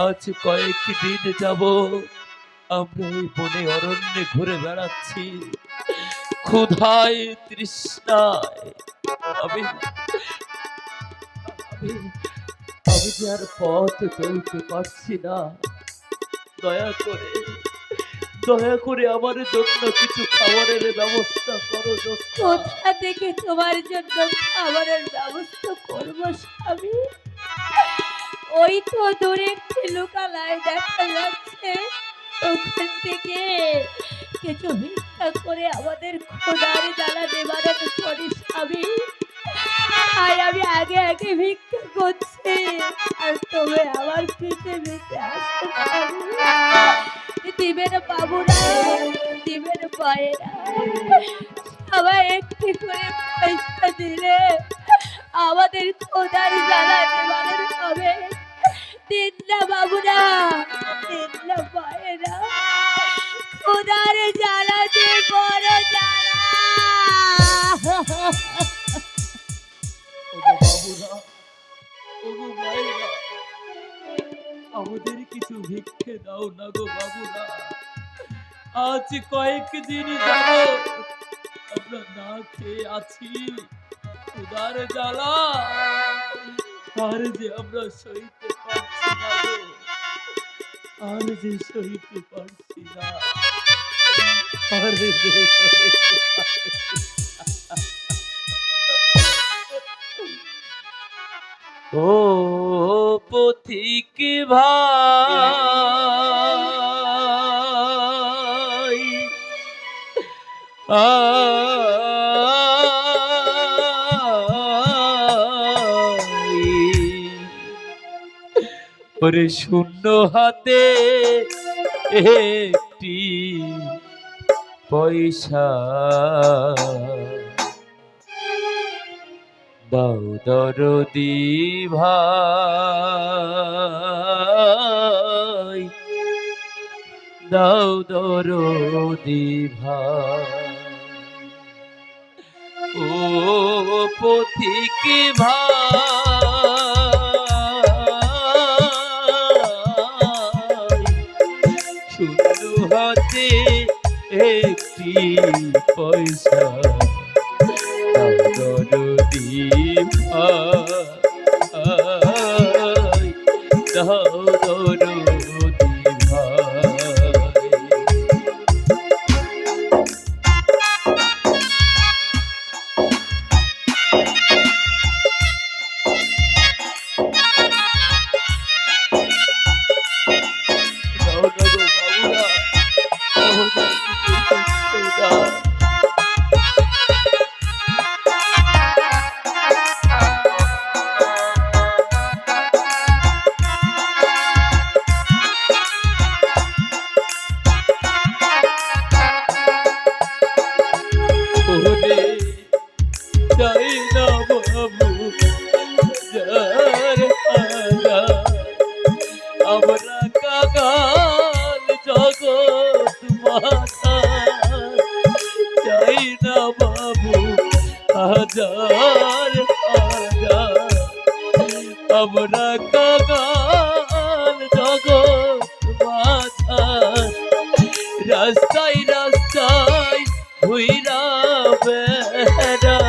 আজ কয়েকদিন যাব আমরা এই বনে অরণ্যে ঘুরে বেড়াচ্ছি, ক্ষুধায় তৃষ্ণায় আমি আমি যে আর পথ চলতে পারছি না। দয়া করে আমার জন্য কিছু খাবারের ব্যবস্থা করো। কোথা থেকে তোমার জন্য খাবারের ব্যবস্থা করবো স্বামী? ওই তো দূরে একটি লোকালয় দেখা যাচ্ছে, ওখান থেকে কিছু ভিক্ষা করে আমাদের খোদার জ্বালা নিবারণ করি স্বামী। আর আমি আগে আগে ভিক্ষা করছি, আর তবে আমার পিঠে পিঠে আসতে দিবেন বাবুরা, দিবেন পায়েরা, সবাই একটি করে পয়সা দিলে আমাদের খোদার জ্বালা নিবারণ হবে। দিন না বাবুরা, দিন না পায়েরা, খোদার জ্বালা যে বড় জ্বালা। আমাদের কিছু ভিক্ষে দাও না গো বাবুরা। আজ কয়েকদিন যাব আমরা না খেয়ে আছি, ক্ষুধার জ্বালা আর যে আমরা সইতে পারছি না গো, আর যে সইতে পারছি না, আর যে সইতে পারছি না। ও পথিক ভাই, ওরে শূন্য হাতে একটি পয়সা দাও দরদি ভাই, দাও দরদি ভাই। ও পথিক ভাই, শূন্য হাতে একটি পয়সা দরদি ভাই, দাও দরদি ভাই। আমরা কাগাল জগৎ মাতা চাই না বাবু হাজার হাজার, আমরা কাগাল জগৎ মাতা রাস্তায় রাস্তায় ঘুইরা বেড়াই,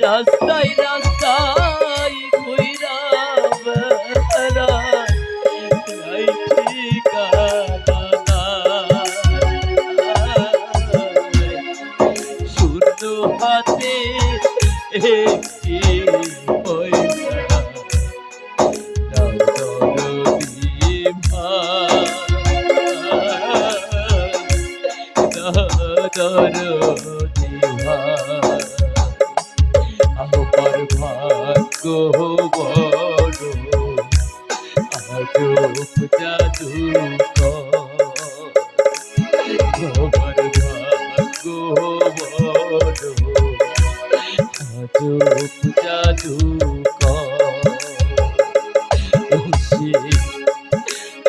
রাস্তায় রাস্তায় ঘুইরা বেড়াই, ঠিকানা শূন্য হাতে একটি পয়সা দাও দরদি ভাই, দাও আমার ভাগ্য বড় আজব জাদু আমার ভাগ্য বড় আজব জাদু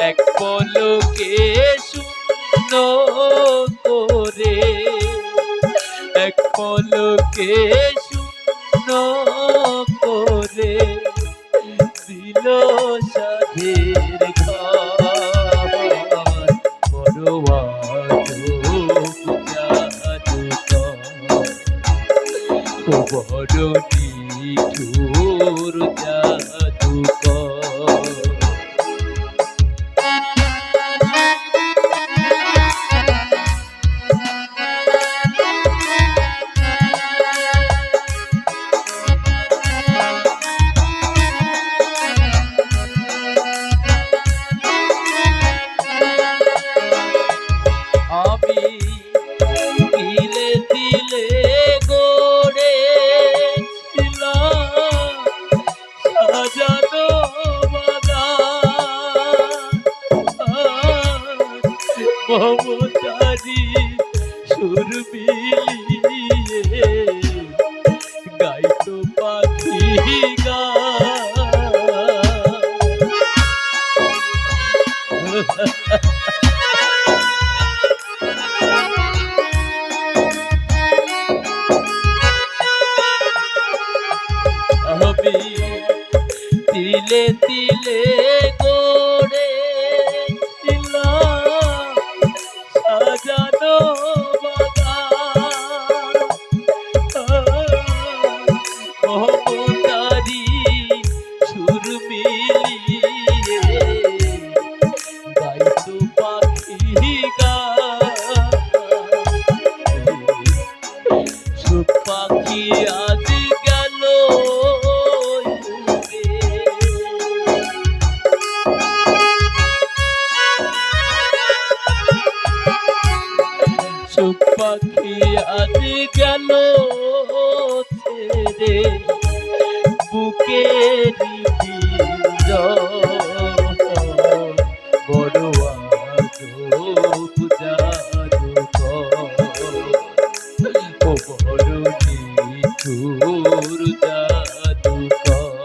এক পলকে শূন্য করে এক পলকে শূন্য করে দিল সাধের ঘর বড় বড় নিঠুর জাদুকর আমি তিলে তিলে গড়েছিলাম সাজানো বাগান মমতারি সুর মিলিয়ে গাইতো পাখি গান আমি তিলে তিলে গড়েছিলাম সাজানো বাগান মমতারি সুর মিলিয়ে গাইতো পাখি গান সুখ পাখি আজ গেল সুখ পাখি আজ গেল ছেড়ে বুকের বড় আজব জাদুকর ও বড় নিঠুর জাদুকর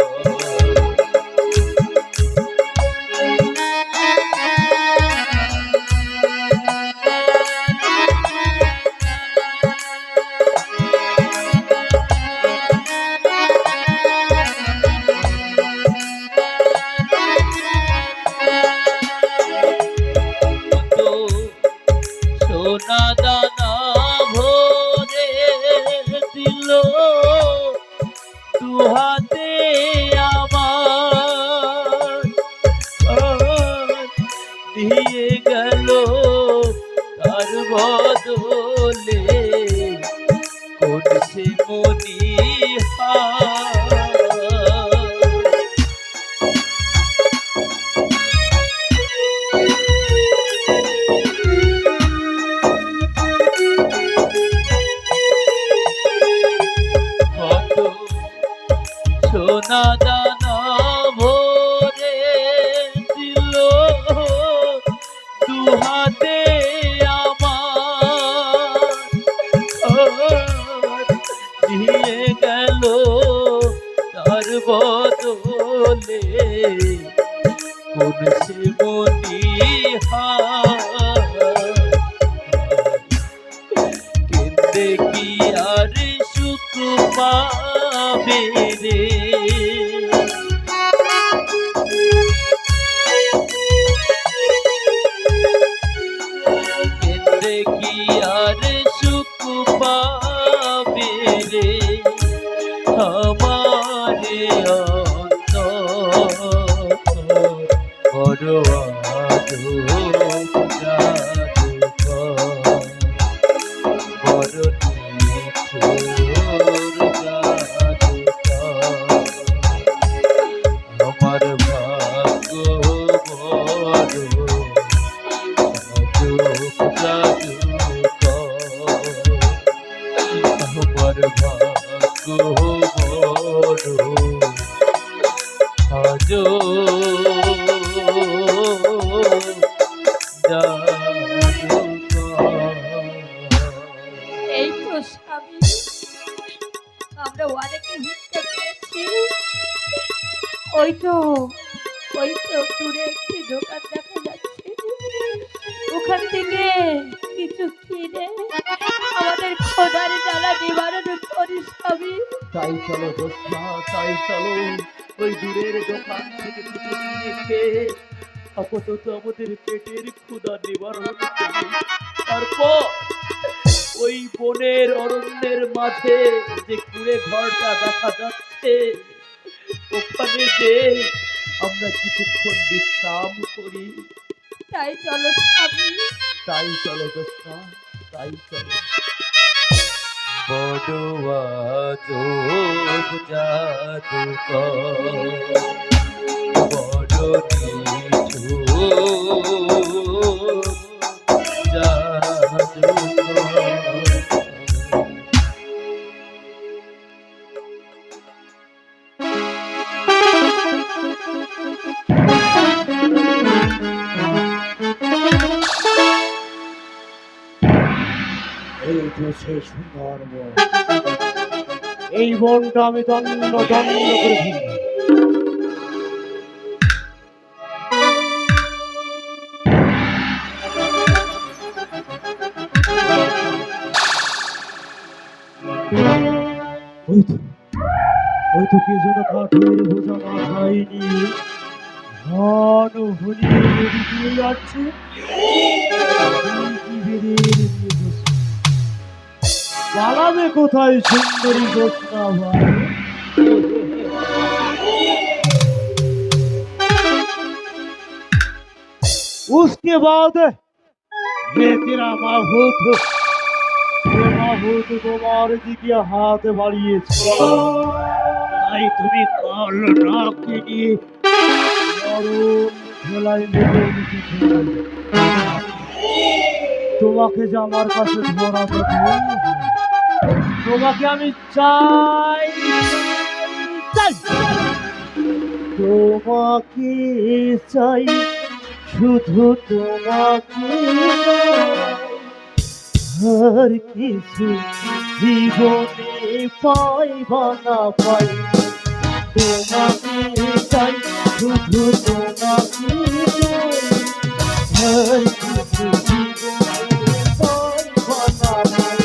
সোনা দানা ভরে দিল দুহাতে আমার দিয়ে গেল তার বদলে কোন সে মনিহার সোনা দানা ভরে দিল দুহাতে আমার দিয়ে গেল তার বদলে কোন সে মনিহার কেন্দে কি আর সুখ পাবে রে কেন্দে কি আর সুখ পাবে রে আমারে অন্তর বড় আজব জাদুকর বড় নিঠুর জাদুকর আমার ভাগ্য বড় আজ এই তো স্বামী, আমরা অনেকে ভিক্ষা পেয়েছি। ওই তো দূরে একটি দোকান দেখা যাচ্ছে, ওখান থেকে কিছু কিনে আমাদের খোদার জ্বালা নিবারণ করি স্বামী। তাই চলো দোস্তা, তাই চলো ওই দূরের দোকান থেকে কিছু কিনে খেয়ে আপাতত আমাদের পেটের ক্ষুধা নিবারণ করি। তারপর ওই বনের অরণ্যের মাঝে যে কুড়ে ঘরটা দেখা যাচ্ছে ওখানে যে আমরা কিছুক্ষণ বিশ্রাম করি। তাই চলো স্বামী। তাই চলো দোস্তা, তাই চলো। বড় আজব জাদুকর, বড় নিষ্ঠুর জাদুকর। এই যে সেই সুন্দর বন, এই বনটা আমি দণ্ড করে ফেলব। ওই তো কে যেন কাঠের বোঝা মাথায় নিয়ে ঘন হলিয়ে বেরিয়ে যাচ্ছে। পালাবে কোথায় সুন্দরী জ্যোৎস্না ভাই? उसके बाद ये तेरा মাহুত তোমার দিকে হাত বাড়িয়েছে, তাই তুমি কাল নাকে নিয়ে মরণ খেলায় মেতে উঠেছে। তোমাকে যে আমার কাছে ধরা দেবে, তোমাকে আমি চাই চাই, তোমাকে চাই, শুধু তোমাকে আর কিছু জীবনে পাইবা না পাই। তোমাকে চাই, শুধু তোমাকে আর কিছু জীবনে পাইবা না পাই।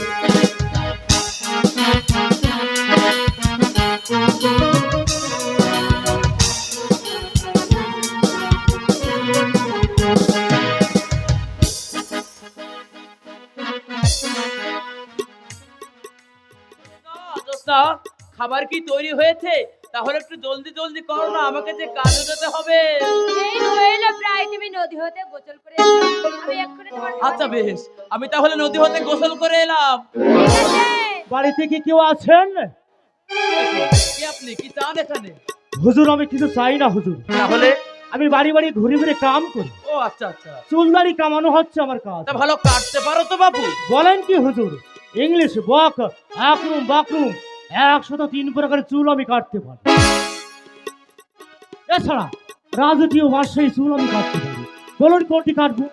খাবার কি তৈরি হয়েছে? তাহলে একটু জলদি জলদি করো না, আমাকে যে কাজে যেতে হবে। এই হইলো প্রায়, তুমি নদী হতে গোসল করে এসো, আমি এক্ষুনি তোমার আচ্ছা বেশ, আমি তাহলে নদী হতে গোসল করে এলাম। বাড়ি থেকে কেউ আছেন? কি আপনি কি চান এখানে? হুজুর আমি কিছু চাই না হুজুর, তাহলে? আমি বাড়ি বাড়ি ঘুরে ঘুরে কাম করি। ও আচ্ছা আচ্ছা, চুলদারি কামানো হচ্ছে আমার কাজ। তা ভালো কাটতে পারো তো বাবু? বলেন কি হুজুর, ইংলিশ বক আকরুম বাকরুম 103 প্রকারের চুল আমি কাটতে পারি। এছাড়া রাজকীয় ভাষায় চুল আমি কাটতে পারি। বলুন কোনটি কাটবো?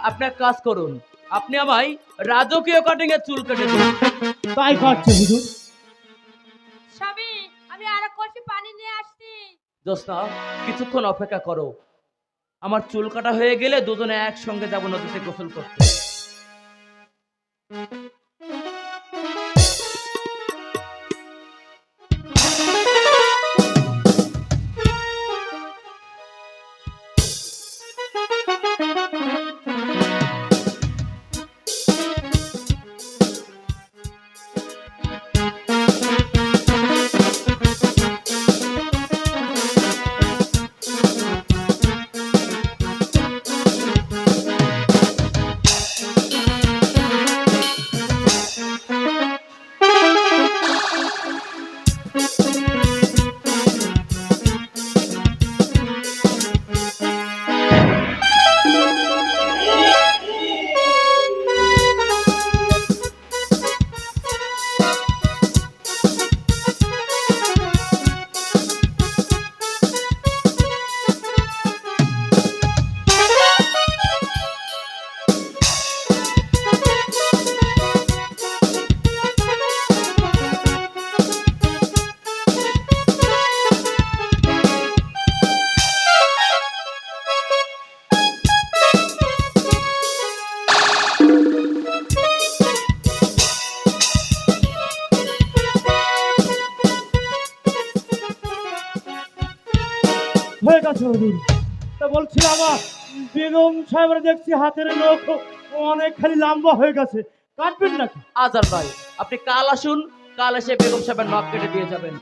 আপনি এক কাজ করুন, আপনি আমায় রাজকীয় কাটিং এর চুল কেটে দিন। তাই কাটছে হুজুর। স্বামী, আমি আর কলসি পানি নিয়ে আসছি। দোস্তা কিছুক্ষণ অপেক্ষা করো, আমার চুল কাটা হয়ে গেলে দুজনে একসঙ্গে যাবো নদীতে গোসল করতে। আছে হুজুর। তা বলছিলাম বেগম সাহেবের দেখছি হাতের নখ অনেক খালি লম্বা হয়ে গেছে, কাটবেন নাকি? আজার ভাই, আপনি কাল আসুন, কাল এসে বেগম সাহেবের নখ কেটে দিয়ে যাবেন।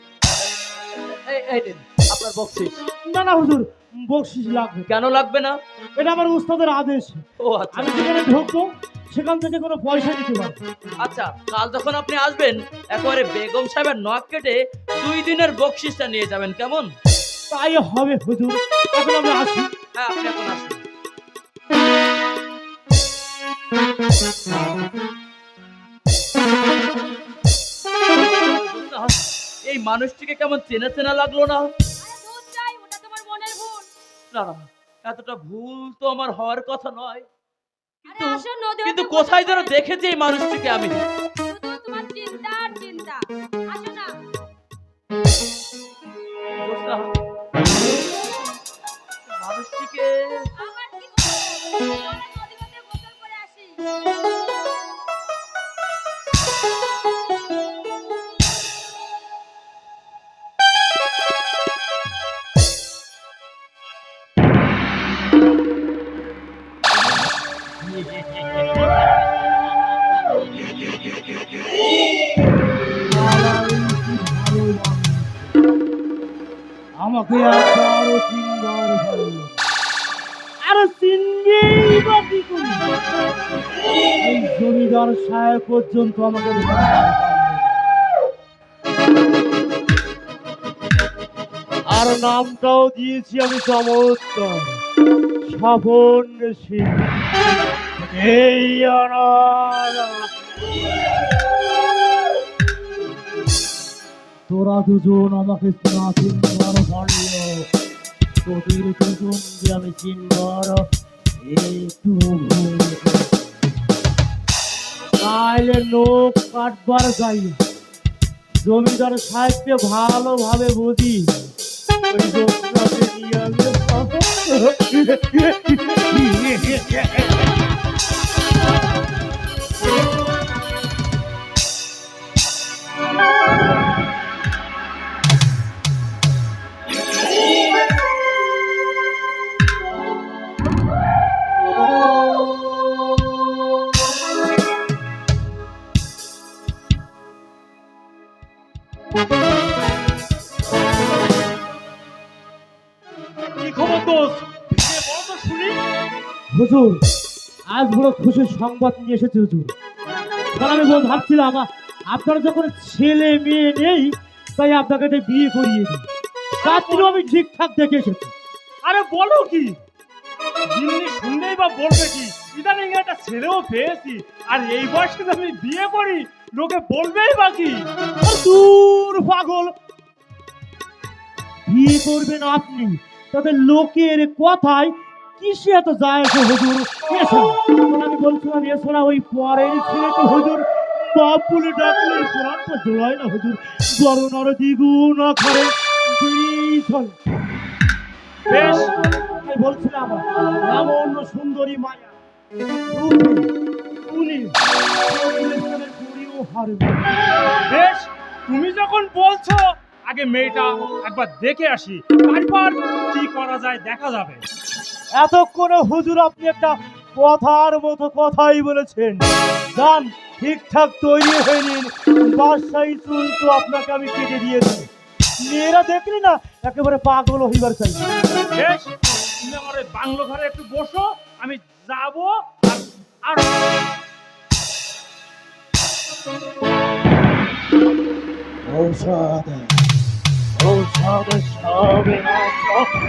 এই নিন আপনার বকশিস। না না হুজুর, বকশিস লাগবে। কেন লাগবে না? এটা আমার উস্তাদের আদেশ। ও আচ্ছা আমি যেখানে ঢুকবো সেখান থেকে কোনো পয়সা দিতে পারবো। আচ্ছা, কাল যখন আপনি আসবেন একেবারে বেগম সাহেবের নখ কেটে 2 দিনের বকশিসটা নিয়ে যাবেন, কেমন? তাই হবে হুজুর, এখন আমি আসি। হ্যাঁ, আপনি এখন আসুন। এই মানুষটিকে কেমন চেনা চেনা লাগলো না? দুধ চাই, ওটা তোমার মনের ভুল। না না, এতটা ভুল তো আমার হওয়ার কথা নয়, আরে আসো, নদী কিন্তু হতে কোথায় গোসল যেন করে দেখেছি এই মানুষটিকে আমি। শুধু তোমার চিন্তা আর চিন্তা। আসো না। জোসনা, মানুষটিকে আবার কি বলছো? চলো, নদী হতে গোসল করে আসি। আমাকে আরো চিনবার ভালো, আরো চিনবেই বা কি করি? এই জমিদার সাহেব পর্যন্ত আমাকে আর নামটাও দিয়েছি আমি চমৎকার, স্বপন সিং। এই তোরা দুজন আমাকে না চিনবার পারল, তোদের দুজন যে আমি চিনবার একটু ভুল। তাইলে লোক কাটবার যাই, জমিদার সাহেবকে ভালোভাবে বুঝি। ওই লোকটাকে নিয়ে আমি কি খবর দোষ? ভিড়ে বল তো শুনি। হুজুর, আজ বড় খুশির সংবাদ নিয়ে এসেছি হুজুর। কারণ আমি ভাবছিলাম আপনার যখন ছেলে মেয়ে নেই, তাই আপনাকে একটা বিয়ে করিয়ে দিই। রাত্রিও আমি ঠিকঠাক দেখে এসেছি। আরে বলো কি? জিন্নি শুনলেই বা বলবে কি? ইদানিং একটা ছেলেও পেয়েছি, আর এই বয়সে যদি আমি বিয়ে করি, লোকে বলবেই বা কি? আর দূর পাগল, বিয়ে করবেন আপনি, তবে লোকের কথায় কিসে এত যায় আসে হুজুর? এসো, আমি বলছিলাম এসো না, ওই পরের ছেলে তো হুজুর বাপ বলে ডাকলে কোরআনটা জোড়ায় না হুজুর। বড় নর দ্বিগুণ আকারে বেরিয়ে চলে। বেশ, আমি বলছিলাম এমন সুন্দরী মায়া, রূপী, গুণী, ইসলামের বুড়িও হারবে। বেশ, তুমি যখন বলছো, আগে মেয়েটা একবার দেখে আসি, তারপর কি করা যায় দেখা যাবে। এতক্ষণে হুজুর আপনি একটা কথার মতো কথাই বলেছেন। যান, ঠিকঠাক তৈরি হয়ে নিন, বাদশাহী চুল তো আপনাকে আমি কেটে দিয়েছি। মেয়েরা দেখলি না একেবারে পাগল হইবার চাই। বেশ, তুমি আমার ওই বাংলো ঘরে একটু বসো, আমি যাবো। আর ঔষধ, ঔষধ সবে মাত্র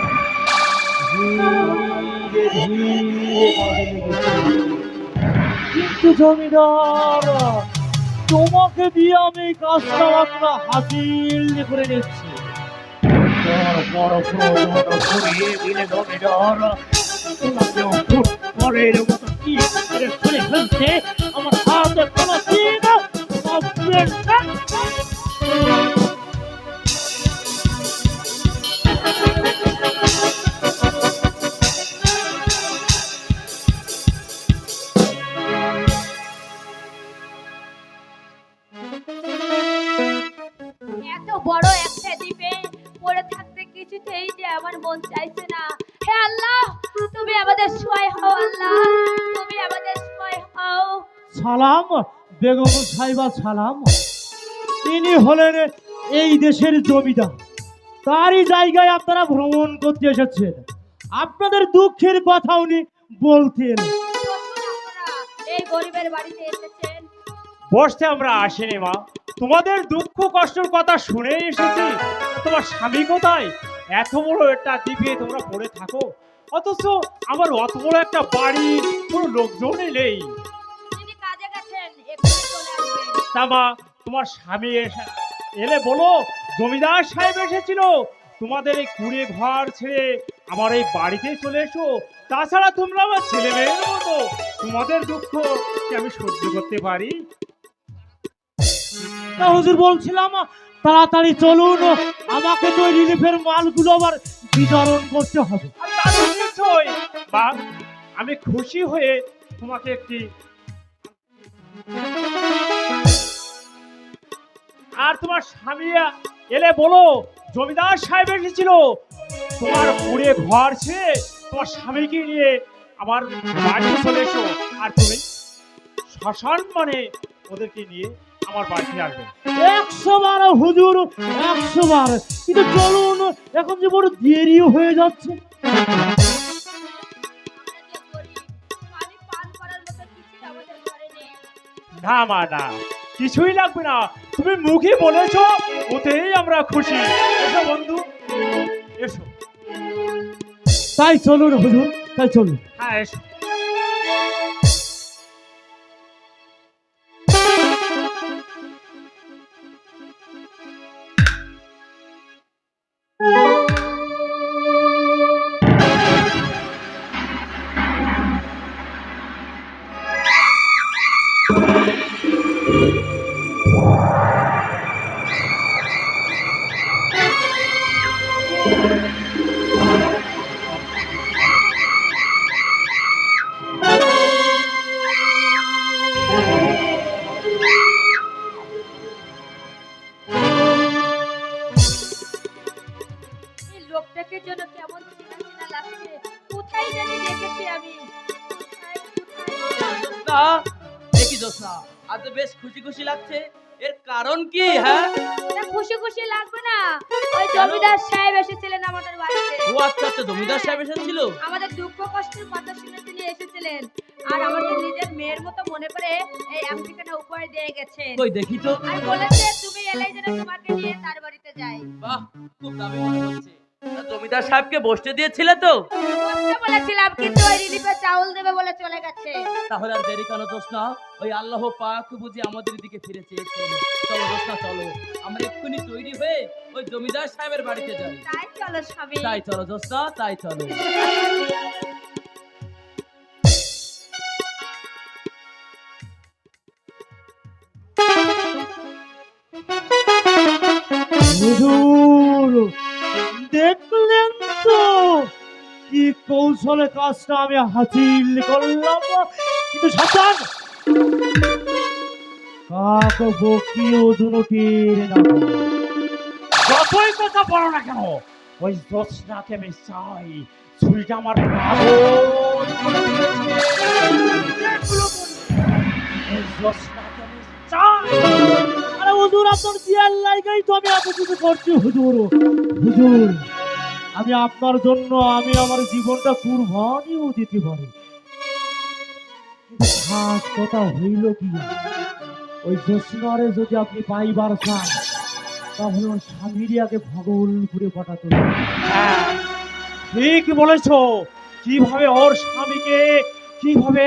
ধীরে ধীরে কাজে লেগেছে। কিন্তু জমিদার, তোমাকে দিয়ে আমি এই কাজটা মাত্র হাসিল করে নিচ্ছি। বড় প্রয়োজন ঘুরিয়ে দিলে জমিদার, তোমাকেও ফুটবলের মতো কি করে খুলে ফেলতে আমার হাতে কোনো দিন আসবে না। এত বড় একটা দ্বীপে পড়ে থাকতে কি কিছুতেই যে আমার মন চাইছে না। হে আল্লাহ, তুমি আমাদের সহায় হও। আল্লাহ, তুমি আমাদের সহায় হও। সালাম বেগম সাহেবা, সালাম। তিনি হলেন এই দেশের জমিদার, তারই জায়গায় আপনারা ভ্রমণ করতে এসেছেন। আপনাদের দুঃখের কথা উনি বলতেন। বসুন আপনারা, এই গরিবের বাড়িতে এসেছেন। বসতে আমরা আসিনি মা, তোমাদের দুঃখ কষ্টের কথা শুনে এসেছি। তোমার স্বামী কোথায়? এত বড় একটা দ্বীপে তোমরা পড়ে থাকো, অথচ আমার অত বড় একটা বাড়ি, কোনো লোকজনই নেই। তিনি কাজে গেছেন, এক্ষুনি চলে আসবেন। তা মা, তোমার স্বামী এলে বলো জমিদার সাহেব এসেছিল, তোমাদের এই কুড়ে ঘর ছেড়ে আমার এই বাড়িতে চলে এসো। তাছাড়া তোমরা আমার ছেলে মেয়ের মতো, তোমাদের দুঃখ কি আমি সহ্য করতে পারি? তা হুজুর বলছিলাম তাড়াতাড়ি চলুন, আমাকে তো ওই রিলিফের মালগুলো আবার বিতরণ করতে হবে। আর তা তো নিশ্চয়ই। বা আমি খুশি হয়ে তোমাকে একটি, আর তোমার স্বামী এলে বলো জমিদার সাহেব এসেছিল, তোমার পুরে ঘর ছেড়ে তোমার স্বামীকে নিয়ে আমার বাড়িতে চলে এসো। আর তুমি শ্মশান মানে ওদেরকে নিয়ে আমার বাড়িতে আসবে। 100 বার হুজুর, 100 বার। কিন্তু চলুন, এখন যে বড় দেরিও হয়ে যাচ্ছে। আমরা যে গরিব, পানি পান করার মতো কিছুই আমাদের ঘরে নেই। না মা, না, কিছুই লাগবে না, তুমি মুখে বলেছো, ওতেই আমরা খুশি। এসো বন্ধু, এসো। তাই চলুন হুজুর, তাই চলুন। হ্যাঁ এসো। এই লোকটাকে যেন কেমন চেনা চেনা লাগছে। কোথায় জানি দেখেছি আমি। জোৎস্না, এ কি জোৎস্না, আজ বেশ খুশি খুশি লাগছে, এর কারণ কি? হ্যাঁ, না, খুশি খুশি লাগবে না। ওই জমিদার সাহেব এসেছিলেন আমাদের বাড়িতে। ও আচ্ছা আচ্ছা, জমিদার সাহেব এসেছিল। আমাদের দুঃখ কষ্টের কথা শুনে তিনি এসেছিলেন, আর আমাদের নিজের মেয়ের মতো মনে করে এই আংটিখানা উপহার দিয়ে গেছেন। কই দেখি তো। আর বলেছে তুমি এলেই যেন তোমাকে নিয়ে তার বাড়িতে যাই। বাহ, খুব দামি মনে হচ্ছে। তা জমিদার সাহেবকে বসতে দিয়েছিলে তো? বসতে বলেছিলাম, কিন্তু ওই রিলিফে চাউল দেবে বলে চলে গেছে। তাহলে আর দেরি কেন জোৎস্না? ওই আল্লাহ পাক বুঝি আমাদের দিকে ফিরে চেয়েছেন। চলো জোৎস্না, চলো আমরা এক্ষুনি তৈরি হয়ে ওই জমিদার সাহেবের বাড়িতে যাই। তাই চলো স্বামী। তাই চলো জোৎস্না, তাই চলো। হুজুর দেখলেন তো কি কৌশলে কাজটা আমি হাসিল করলাম। কিন্তু সাবধান, কাক বকিও দুটির না। যতই কথা বলো না কেন, ওই জোৎস্নাকে আমি চাই। ছুরিটা আমার পাগল করে দিয়েছে। এগুলো বলবে, এই জোৎস্নাকে আমি চাই। আরে হুজুর, আপনার জিয়ার লাইগাই তো আমি এত কিছু করছি হুজুর। হুজুর, আমি আপনার জন্য আমি আমার জীবনটা কুরবানিও দিতে পারি। কিন্তু খাস কথা হইল কি, ওই জোৎস্নারে যদি আপনি পাইবার চান, তাহলে ওর স্বামীরই আগে ভগলপুরে পাঠাতে হবে। হ্যাঁ, ঠিক বলেছো। কিভাবে ওর স্বামীকে, কিভাবে